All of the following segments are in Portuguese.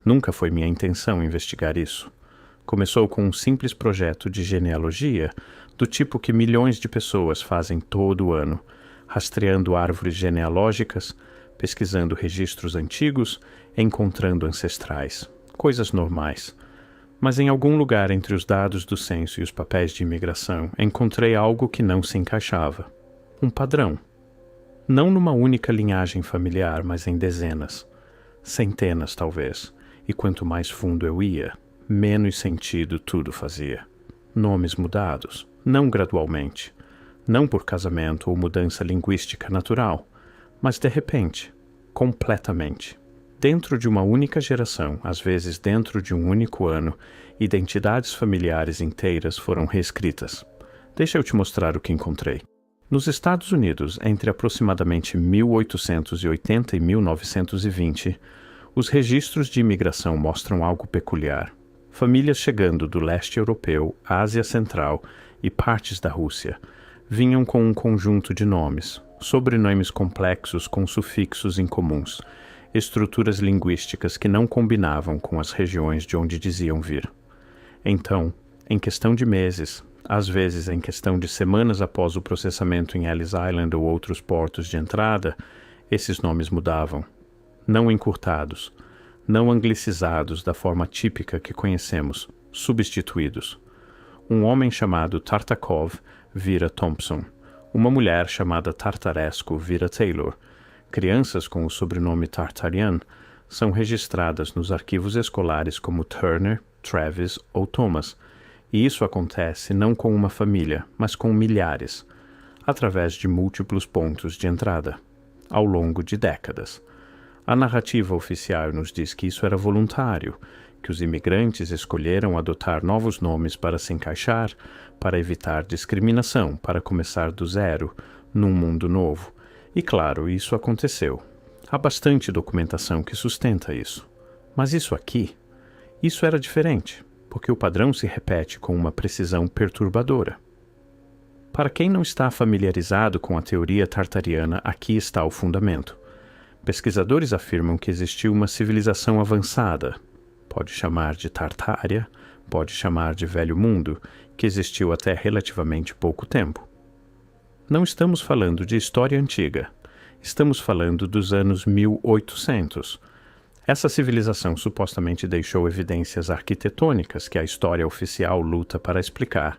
Nunca foi minha intenção investigar isso. Começou com um simples projeto de genealogia, do tipo que milhões de pessoas fazem todo ano, rastreando árvores genealógicas, pesquisando registros antigos, encontrando ancestrais. Coisas normais. Mas em algum lugar entre os dados do censo e os papéis de imigração, encontrei algo que não se encaixava. Um padrão. Não numa única linhagem familiar, mas em dezenas. Centenas, talvez. E quanto mais fundo eu ia, menos sentido tudo fazia. Nomes mudados, não gradualmente, não por casamento ou mudança linguística natural, mas de repente, completamente. Dentro de uma única geração, às vezes dentro de um único ano, identidades familiares inteiras foram reescritas. Deixa eu te mostrar o que encontrei. Nos Estados Unidos, entre aproximadamente 1880 e 1920, os registros de imigração mostram algo peculiar. Famílias chegando do leste europeu, Ásia Central e partes da Rússia vinham com um conjunto de nomes, sobrenomes complexos com sufixos incomuns, estruturas linguísticas que não combinavam com as regiões de onde diziam vir. Então, em questão de meses, às vezes em questão de semanas após o processamento em Ellis Island ou outros portos de entrada, esses nomes mudavam. Não encurtados, não anglicizados da forma típica que conhecemos, substituídos. Um homem chamado Tartakov vira Thompson. Uma mulher chamada Tartarescu vira Taylor. Crianças com o sobrenome Tartarian são registradas nos arquivos escolares como Turner, Travis ou Thomas, e isso acontece não com uma família, mas com milhares, através de múltiplos pontos de entrada, ao longo de décadas. A narrativa oficial nos diz que isso era voluntário, que os imigrantes escolheram adotar novos nomes para se encaixar, para evitar discriminação, para começar do zero, num mundo novo. E claro, isso aconteceu. Há bastante documentação que sustenta isso. Mas isso aqui, isso era diferente, porque o padrão se repete com uma precisão perturbadora. Para quem não está familiarizado com a teoria tartariana, aqui está o fundamento. Pesquisadores afirmam que existiu uma civilização avançada, pode chamar de Tartária, pode chamar de Velho Mundo, que existiu até relativamente pouco tempo. Não estamos falando de história antiga, estamos falando dos anos 1800. Essa civilização supostamente deixou evidências arquitetônicas que a história oficial luta para explicar.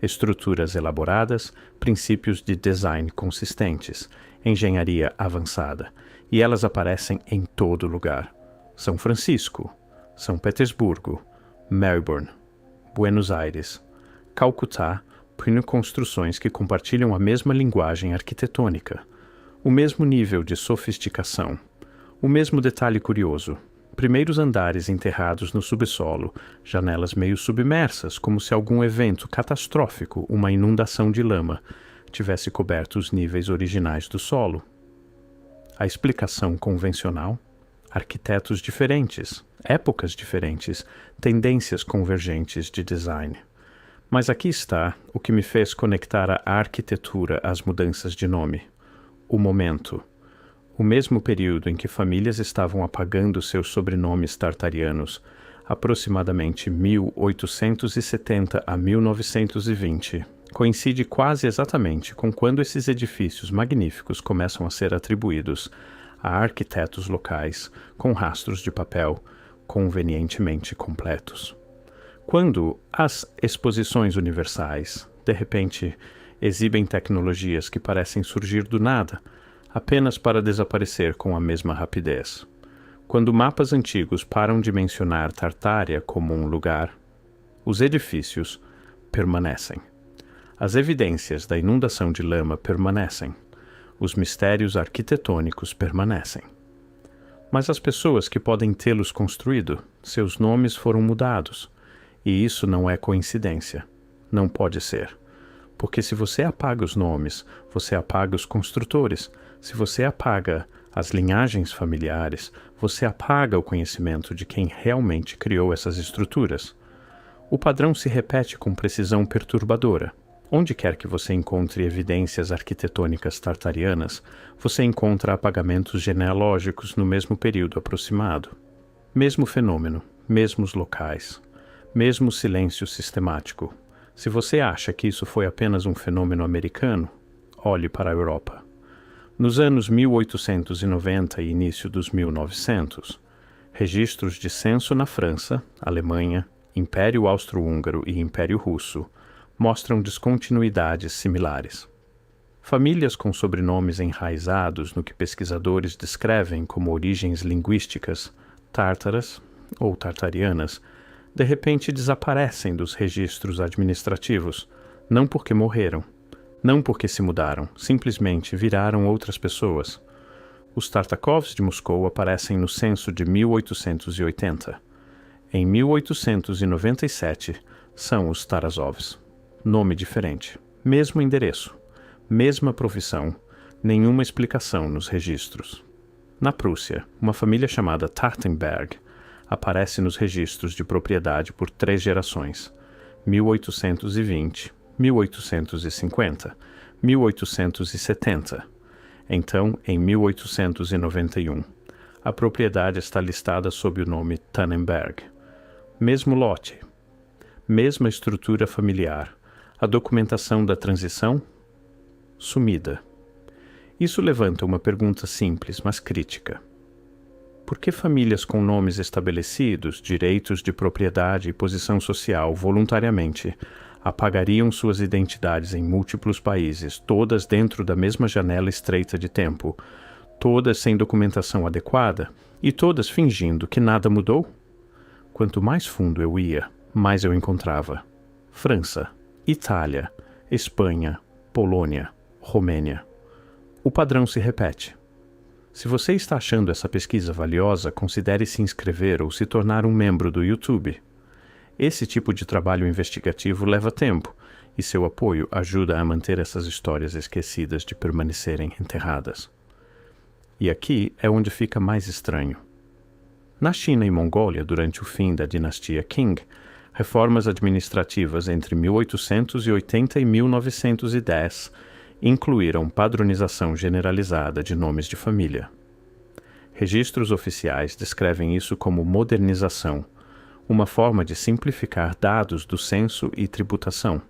Estruturas elaboradas, princípios de design consistentes, engenharia avançada, e elas aparecem em todo lugar. São Francisco, São Petersburgo, Melbourne, Buenos Aires, Calcutá, construções que compartilham a mesma linguagem arquitetônica, o mesmo nível de sofisticação, o mesmo detalhe curioso, primeiros andares enterrados no subsolo, janelas meio submersas, como se algum evento catastrófico, uma inundação de lama, tivesse coberto os níveis originais do solo. A explicação convencional? Arquitetos diferentes, épocas diferentes, tendências convergentes de design. Mas aqui está o que me fez conectar a arquitetura às mudanças de nome. O momento. O mesmo período em que famílias estavam apagando seus sobrenomes tartarianos, aproximadamente 1870 a 1920, coincide quase exatamente com quando esses edifícios magníficos começam a ser atribuídos a arquitetos locais com rastros de papel convenientemente completos. Quando as exposições universais, de repente, exibem tecnologias que parecem surgir do nada, apenas para desaparecer com a mesma rapidez. Quando mapas antigos param de mencionar Tartária como um lugar, os edifícios permanecem. As evidências da inundação de lama permanecem. Os mistérios arquitetônicos permanecem. Mas as pessoas que podem tê-los construído, seus nomes foram mudados. E isso não é coincidência. Não pode ser. Porque se você apaga os nomes, você apaga os construtores. Se você apaga as linhagens familiares, você apaga o conhecimento de quem realmente criou essas estruturas. O padrão se repete com precisão perturbadora. Onde quer que você encontre evidências arquitetônicas tartarianas, você encontra apagamentos genealógicos no mesmo período aproximado. Mesmo fenômeno, mesmos locais, mesmo silêncio sistemático. Se você acha que isso foi apenas um fenômeno americano, olhe para a Europa. Nos anos 1890 e início dos 1900, registros de censo na França, Alemanha, Império Austro-Húngaro e Império Russo mostram descontinuidades similares. Famílias com sobrenomes enraizados no que pesquisadores descrevem como origens linguísticas, tártaras ou tartarianas, de repente desaparecem dos registros administrativos, não porque morreram, não porque se mudaram, simplesmente viraram outras pessoas. Os Tartakovs de Moscou aparecem no censo de 1880. Em 1897, são os Tarasovs. Nome diferente, mesmo endereço, mesma profissão, nenhuma explicação nos registros. Na Prússia, uma família chamada Tartenberg aparece nos registros de propriedade por 3 gerações, 1820, 1850, 1870. Então, em 1891, a propriedade está listada sob o nome Tannenberg. Mesmo lote, mesma estrutura familiar, a documentação da transição? Sumida. Isso levanta uma pergunta simples, mas crítica. Por que famílias com nomes estabelecidos, direitos de propriedade e posição social voluntariamente apagariam suas identidades em múltiplos países, todas dentro da mesma janela estreita de tempo, todas sem documentação adequada e todas fingindo que nada mudou? Quanto mais fundo eu ia, mais eu encontrava. França, Itália, Espanha, Polônia, Romênia. O padrão se repete. Se você está achando essa pesquisa valiosa, considere se inscrever ou se tornar um membro do YouTube. Esse tipo de trabalho investigativo leva tempo, e seu apoio ajuda a manter essas histórias esquecidas de permanecerem enterradas. E aqui é onde fica mais estranho. Na China e Mongólia, durante o fim da dinastia Qing, reformas administrativas entre 1880 e 1910 incluíram padronização generalizada de nomes de família. Registros oficiais descrevem isso como modernização, uma forma de simplificar dados do censo e tributação.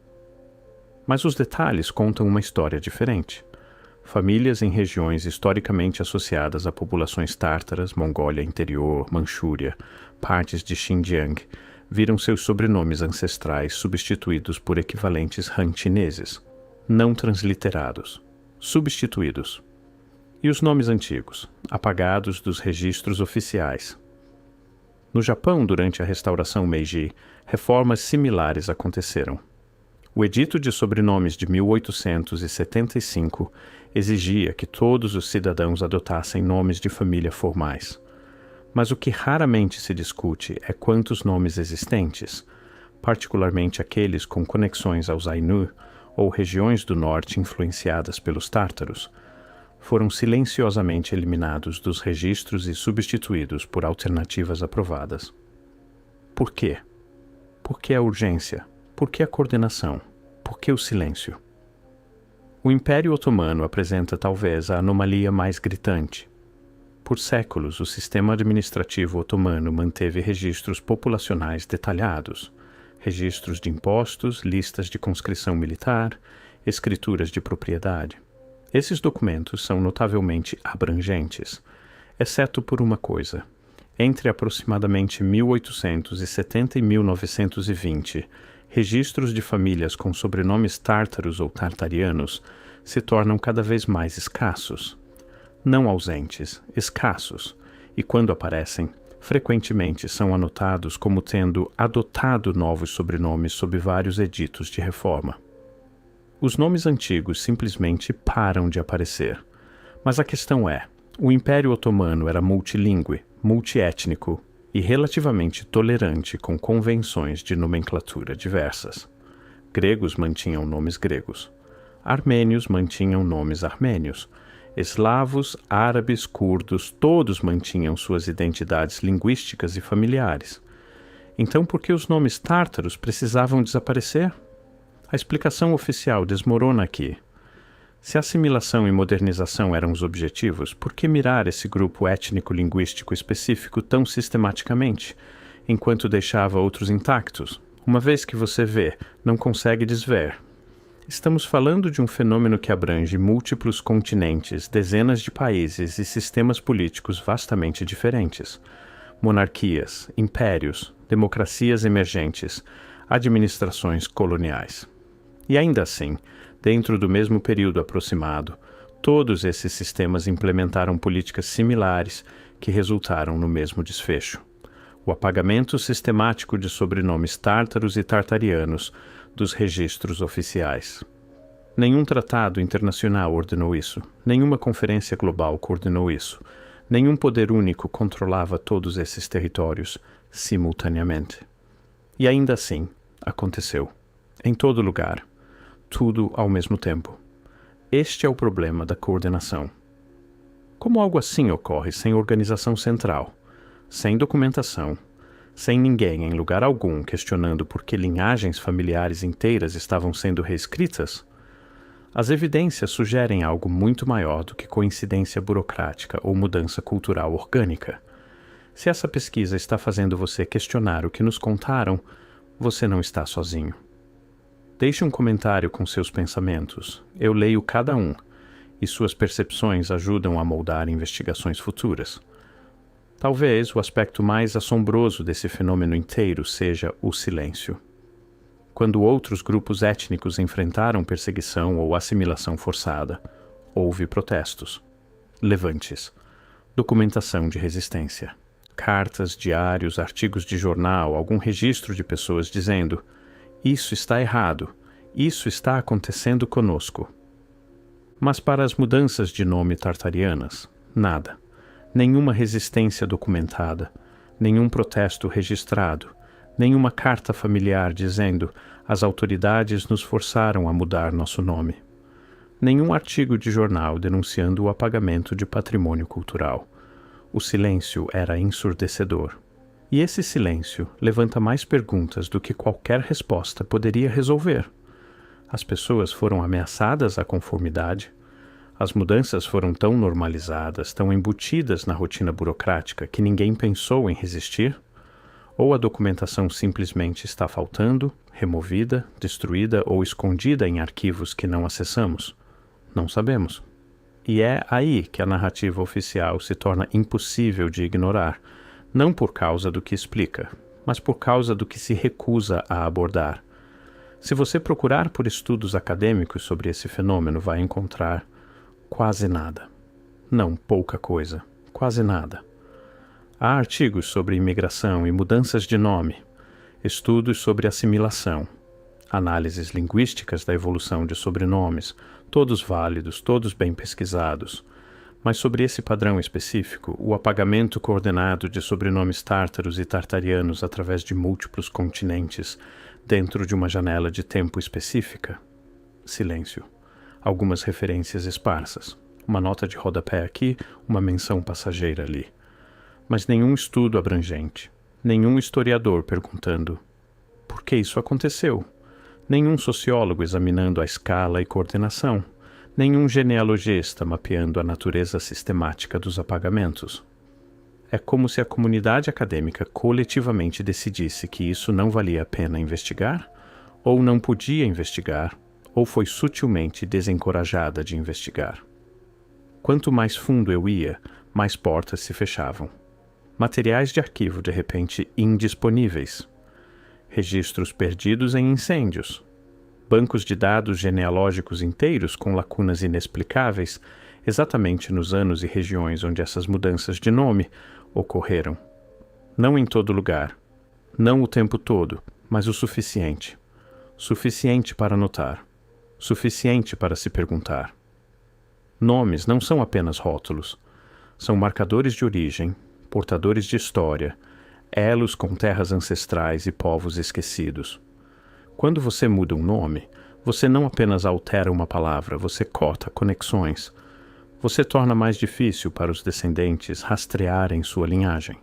Mas os detalhes contam uma história diferente. Famílias em regiões historicamente associadas a populações tártaras, Mongólia Interior, Manchúria, partes de Xinjiang, viram seus sobrenomes ancestrais substituídos por equivalentes Han chineses, não transliterados, substituídos. E os nomes antigos, apagados dos registros oficiais. No Japão, durante a restauração Meiji, reformas similares aconteceram. O Edito de Sobrenomes de 1875 exigia que todos os cidadãos adotassem nomes de família formais. Mas o que raramente se discute é quantos nomes existentes, particularmente aqueles com conexões aos Ainu ou regiões do norte influenciadas pelos tártaros, foram silenciosamente eliminados dos registros e substituídos por alternativas aprovadas. Por quê? Por que a urgência? Por que a coordenação? Por que o silêncio? O Império Otomano apresenta talvez a anomalia mais gritante. Por séculos, o sistema administrativo otomano manteve registros populacionais detalhados, registros de impostos, listas de conscrição militar, escrituras de propriedade. Esses documentos são notavelmente abrangentes, exceto por uma coisa. Entre aproximadamente 1870 e 1920, registros de famílias com sobrenomes tártaros ou tartarianos se tornam cada vez mais escassos. Não ausentes, escassos, e quando aparecem, frequentemente são anotados como tendo adotado novos sobrenomes sob vários editos de reforma. Os nomes antigos simplesmente param de aparecer. Mas a questão é, o Império Otomano era multilingüe, multiétnico e relativamente tolerante com convenções de nomenclatura diversas. Gregos mantinham nomes gregos. Armênios mantinham nomes armênios. Eslavos, árabes, curdos, todos mantinham suas identidades linguísticas e familiares. Então, por que os nomes tártaros precisavam desaparecer? A explicação oficial desmorona aqui. Se assimilação e modernização eram os objetivos, por que mirar esse grupo étnico-linguístico específico tão sistematicamente, enquanto deixava outros intactos? Uma vez que você vê, não consegue desver. Estamos falando de um fenômeno que abrange múltiplos continentes, dezenas de países e sistemas políticos vastamente diferentes. Monarquias, impérios, democracias emergentes, administrações coloniais. E ainda assim, dentro do mesmo período aproximado, todos esses sistemas implementaram políticas similares que resultaram no mesmo desfecho: o apagamento sistemático de sobrenomes tártaros e tartarianos dos registros oficiais. Nenhum tratado internacional ordenou isso, nenhuma conferência global coordenou isso, nenhum poder único controlava todos esses territórios simultaneamente. E ainda assim, aconteceu. Em todo lugar. Tudo ao mesmo tempo. Este é o problema da coordenação. Como algo assim ocorre sem organização central, sem documentação, sem ninguém em lugar algum questionando por que linhagens familiares inteiras estavam sendo reescritas? As evidências sugerem algo muito maior do que coincidência burocrática ou mudança cultural orgânica. Se essa pesquisa está fazendo você questionar o que nos contaram, você não está sozinho. Deixe um comentário com seus pensamentos. Eu leio cada um, e suas percepções ajudam a moldar investigações futuras. Talvez o aspecto mais assombroso desse fenômeno inteiro seja o silêncio. Quando outros grupos étnicos enfrentaram perseguição ou assimilação forçada, houve protestos, levantes, documentação de resistência, cartas, diários, artigos de jornal, algum registro de pessoas dizendo: isso está errado, isso está acontecendo conosco. Mas para as mudanças de nome tartarianas, nada. Nenhuma resistência documentada, nenhum protesto registrado, nenhuma carta familiar dizendo: as autoridades nos forçaram a mudar nosso nome. Nenhum artigo de jornal denunciando o apagamento de patrimônio cultural. O silêncio era ensurdecedor. E esse silêncio levanta mais perguntas do que qualquer resposta poderia resolver. As pessoas foram ameaçadas à conformidade. As mudanças foram tão normalizadas, tão embutidas na rotina burocrática que ninguém pensou em resistir? Ou a documentação simplesmente está faltando, removida, destruída ou escondida em arquivos que não acessamos? Não sabemos. E é aí que a narrativa oficial se torna impossível de ignorar, não por causa do que explica, mas por causa do que se recusa a abordar. Se você procurar por estudos acadêmicos sobre esse fenômeno, vai encontrar quase nada. Não pouca coisa, quase nada. Há artigos sobre imigração e mudanças de nome, estudos sobre assimilação, análises linguísticas da evolução de sobrenomes, todos válidos, todos bem pesquisados. Mas sobre esse padrão específico, o apagamento coordenado de sobrenomes tártaros e tartarianos através de múltiplos continentes, dentro de uma janela de tempo específica? Silêncio. Algumas referências esparsas. Uma nota de rodapé aqui, uma menção passageira ali. Mas nenhum estudo abrangente. Nenhum historiador perguntando: por que isso aconteceu? Nenhum sociólogo examinando a escala e coordenação. Nenhum genealogista mapeando a natureza sistemática dos apagamentos. É como se a comunidade acadêmica coletivamente decidisse que isso não valia a pena investigar, ou não podia investigar, ou foi sutilmente desencorajada de investigar. Quanto mais fundo eu ia, mais portas se fechavam. Materiais de arquivo de repente indisponíveis. Registros perdidos em incêndios. Bancos de dados genealógicos inteiros com lacunas inexplicáveis, exatamente nos anos e regiões onde essas mudanças de nome ocorreram. Não em todo lugar, não o tempo todo, mas o suficiente. Suficiente para notar, suficiente para se perguntar. Nomes não são apenas rótulos, são marcadores de origem, portadores de história, elos com terras ancestrais e povos esquecidos. Quando você muda um nome, você não apenas altera uma palavra, você corta conexões. Você torna mais difícil para os descendentes rastrearem sua linhagem.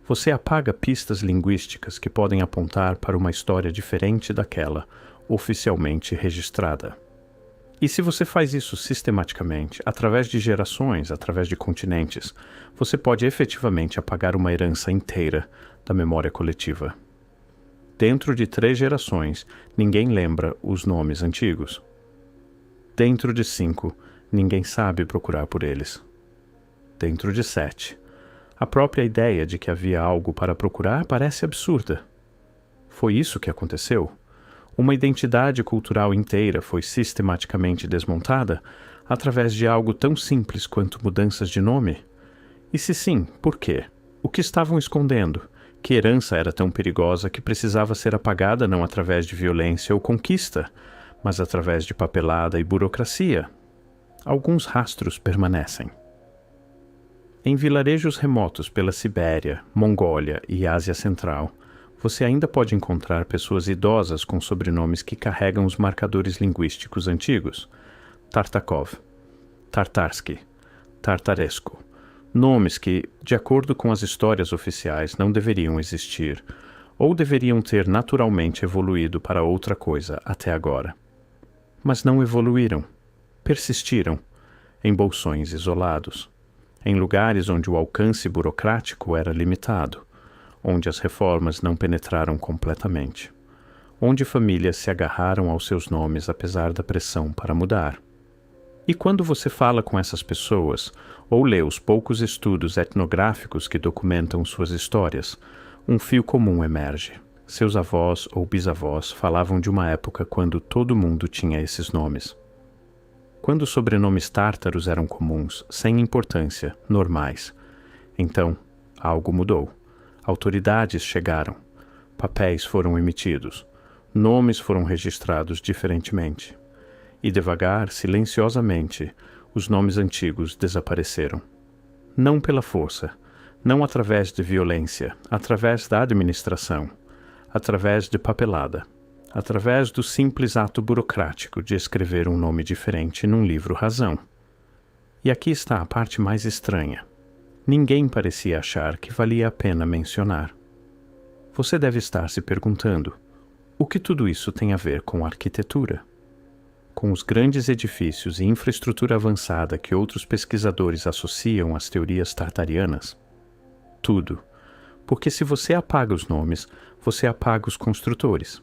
Você apaga pistas linguísticas que podem apontar para uma história diferente daquela oficialmente registrada. E se você faz isso sistematicamente, através de gerações, através de continentes, você pode efetivamente apagar uma herança inteira da memória coletiva. Dentro de 3 gerações, ninguém lembra os nomes antigos. Dentro de 5, ninguém sabe procurar por eles. Dentro de 7, a própria ideia de que havia algo para procurar parece absurda. Foi isso que aconteceu? Uma identidade cultural inteira foi sistematicamente desmontada através de algo tão simples quanto mudanças de nome? E se sim, por quê? O que estavam escondendo? Que herança era tão perigosa que precisava ser apagada não através de violência ou conquista, mas através de papelada e burocracia? Alguns rastros permanecem. Em vilarejos remotos pela Sibéria, Mongólia e Ásia Central, você ainda pode encontrar pessoas idosas com sobrenomes que carregam os marcadores linguísticos antigos. Tartakov, Tartarsky, Tartaresco. Nomes que, de acordo com as histórias oficiais, não deveriam existir, ou deveriam ter naturalmente evoluído para outra coisa até agora. Mas não evoluíram. Persistiram, em bolsões isolados, em lugares onde o alcance burocrático era limitado, onde as reformas não penetraram completamente, onde famílias se agarraram aos seus nomes apesar da pressão para mudar. E quando você fala com essas pessoas, ou lê os poucos estudos etnográficos que documentam suas histórias, um fio comum emerge. Seus avós ou bisavós falavam de uma época quando todo mundo tinha esses nomes. Quando os sobrenomes tártaros eram comuns, sem importância, normais. Então, algo mudou. Autoridades chegaram, papéis foram emitidos, nomes foram registrados diferentemente. E devagar, silenciosamente, os nomes antigos desapareceram. Não pela força, não através de violência, através da administração, através de papelada, através do simples ato burocrático de escrever um nome diferente num livro-razão. E aqui está a parte mais estranha. Ninguém parecia achar que valia a pena mencionar. Você deve estar se perguntando, o que tudo isso tem a ver com arquitetura? Com os grandes edifícios e infraestrutura avançada que outros pesquisadores associam às teorias tartarianas? Tudo. Porque se você apaga os nomes, você apaga os construtores.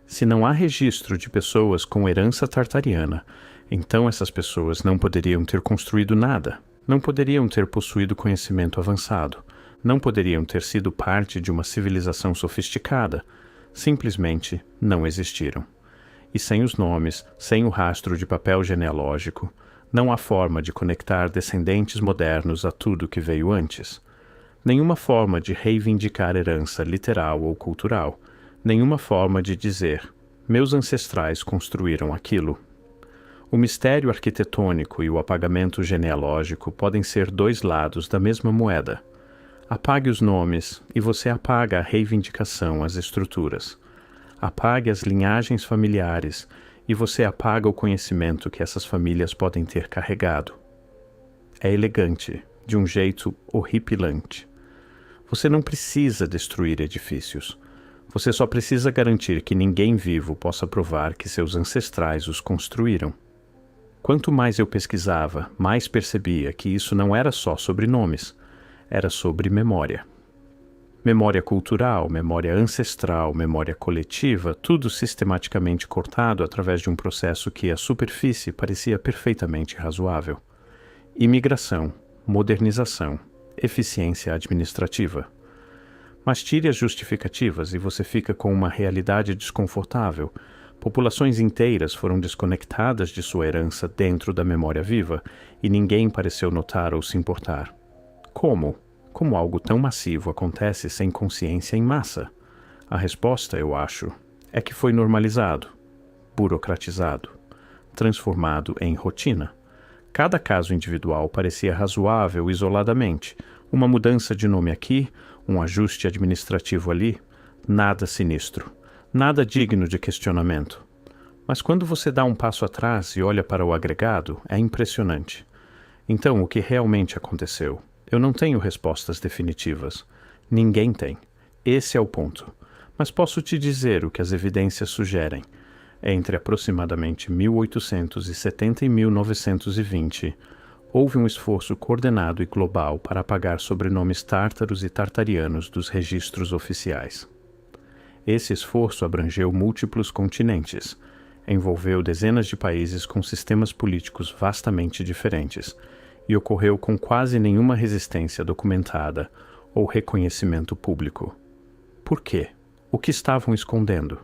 Se não há registro de pessoas com herança tartariana, então essas pessoas não poderiam ter construído nada. Não poderiam ter possuído conhecimento avançado, não poderiam ter sido parte de uma civilização sofisticada, simplesmente não existiram. E sem os nomes, sem o rastro de papel genealógico, não há forma de conectar descendentes modernos a tudo que veio antes. Nenhuma forma de reivindicar herança literal ou cultural, nenhuma forma de dizer, meus ancestrais construíram aquilo. O mistério arquitetônico e o apagamento genealógico podem ser 2 lados da mesma moeda. Apague os nomes e você apaga a reivindicação às estruturas. Apague as linhagens familiares e você apaga o conhecimento que essas famílias podem ter carregado. É elegante, de um jeito horripilante. Você não precisa destruir edifícios. Você só precisa garantir que ninguém vivo possa provar que seus ancestrais os construíram. Quanto mais eu pesquisava, mais percebia que isso não era só sobre nomes, era sobre memória. Memória cultural, memória ancestral, memória coletiva, tudo sistematicamente cortado através de um processo que, à superfície, parecia perfeitamente razoável. Imigração, modernização, eficiência administrativa. Mas tire as justificativas e você fica com uma realidade desconfortável. Populações inteiras foram desconectadas de sua herança dentro da memória viva e ninguém pareceu notar ou se importar. Como? Como algo tão massivo acontece sem consciência em massa? A resposta, eu acho, é que foi normalizado, burocratizado, transformado em rotina. Cada caso individual parecia razoável isoladamente. Uma mudança de nome aqui, um ajuste administrativo ali, nada sinistro. Nada digno de questionamento. Mas quando você dá um passo atrás e olha para o agregado, é impressionante. Então, o que realmente aconteceu? Eu não tenho respostas definitivas. Ninguém tem. Esse é o ponto. Mas posso te dizer o que as evidências sugerem. Entre aproximadamente 1870 e 1920, houve um esforço coordenado e global para apagar sobrenomes tártaros e tartarianos dos registros oficiais. Esse esforço abrangeu múltiplos continentes, envolveu dezenas de países com sistemas políticos vastamente diferentes e ocorreu com quase nenhuma resistência documentada ou reconhecimento público. Por quê? O que estavam escondendo?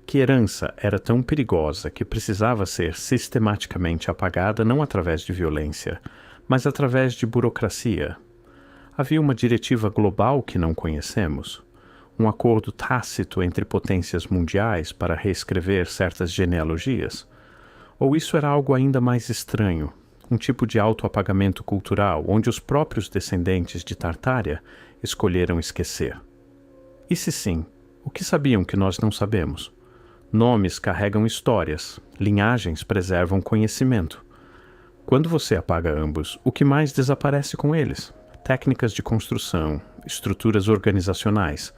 Que herança era tão perigosa que precisava ser sistematicamente apagada não através de violência, mas através de burocracia? Havia uma diretiva global que não conhecemos? Um acordo tácito entre potências mundiais para reescrever certas genealogias? Ou isso era algo ainda mais estranho, um tipo de autoapagamento cultural onde os próprios descendentes de Tartária escolheram esquecer? E se sim, o que sabiam que nós não sabemos? Nomes carregam histórias, linhagens preservam conhecimento. Quando você apaga ambos, o que mais desaparece com eles? Técnicas de construção, estruturas organizacionais,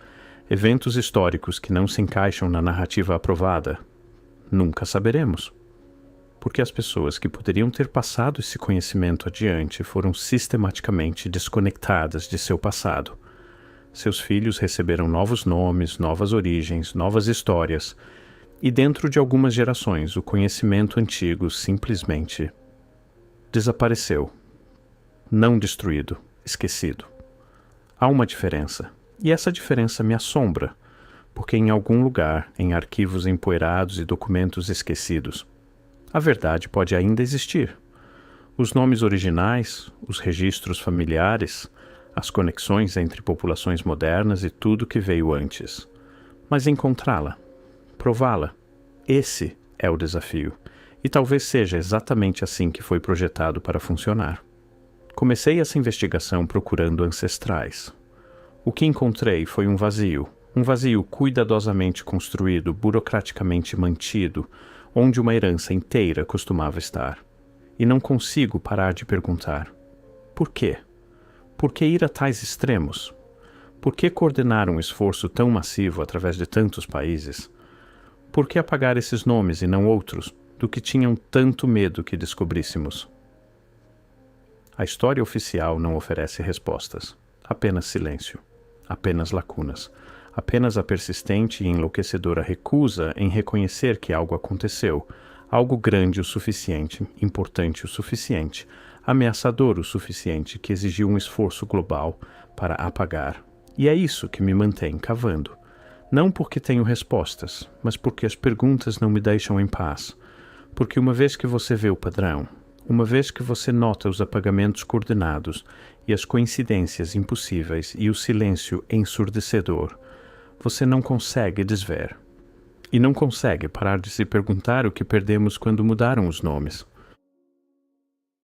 eventos históricos que não se encaixam na narrativa aprovada. Nunca saberemos. Porque as pessoas que poderiam ter passado esse conhecimento adiante foram sistematicamente desconectadas de seu passado. Seus filhos receberam novos nomes, novas origens, novas histórias, e dentro de algumas gerações o conhecimento antigo simplesmente desapareceu. Não destruído, esquecido. Há uma diferença, e essa diferença me assombra, porque em algum lugar, em arquivos empoeirados e documentos esquecidos, a verdade pode ainda existir. Os nomes originais, os registros familiares, as conexões entre populações modernas e tudo que veio antes. Mas encontrá-la, prová-la, esse é o desafio, e talvez seja exatamente assim que foi projetado para funcionar. Comecei essa investigação procurando ancestrais. O que encontrei foi um vazio cuidadosamente construído, burocraticamente mantido, onde uma herança inteira costumava estar. E não consigo parar de perguntar: por quê? Por que ir a tais extremos? Por que coordenar um esforço tão massivo através de tantos países? Por que apagar esses nomes e não outros, do que tinham tanto medo que descobríssemos? A história oficial não oferece respostas, apenas silêncio, apenas lacunas, apenas a persistente e enlouquecedora recusa em reconhecer que algo aconteceu, algo grande o suficiente, importante o suficiente, ameaçador o suficiente que exigiu um esforço global para apagar. E é isso que me mantém cavando. Não porque tenho respostas, mas porque as perguntas não me deixam em paz. Porque uma vez que você vê o padrão, uma vez que você nota os apagamentos coordenados e as coincidências impossíveis e o silêncio ensurdecedor, você não consegue desver. E não consegue parar de se perguntar o que perdemos quando mudaram os nomes.